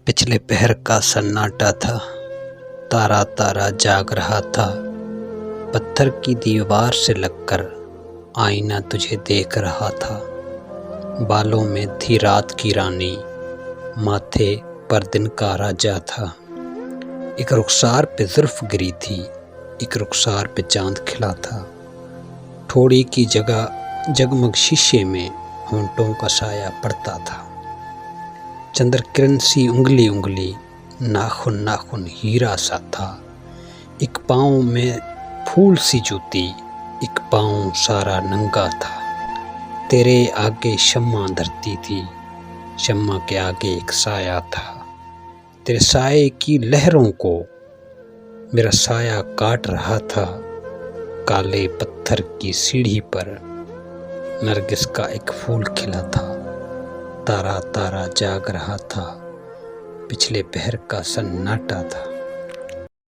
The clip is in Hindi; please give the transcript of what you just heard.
पिछले पहर का सन्नाटा था, तारा तारा जाग रहा था। पत्थर की दीवार से लगकर आईना तुझे देख रहा था। बालों में थी रात की रानी, माथे पर दिन का राजा था। एक रुखसार पे जुल्फ गिरी थी, एक रुखसार पे चांद खिला था। ठोड़ी की जगह जगमग शीशे में होंठों का साया पड़ता था। चंद्रकिरण सी उंगली उंगली, नाखून नाखून हीरा सा था। एक पाँव में फूल सी जूती, एक पाँव सारा नंगा था। तेरे आगे शम्मा धरती थी, शम्मा के आगे एक साया था। तेरे साये की लहरों को मेरा साया काट रहा था। काले पत्थर की सीढ़ी पर नरगिस का एक फूल खिला था। तारा तारा जाग रहा था, पिछले पहर का सन्नाटा था।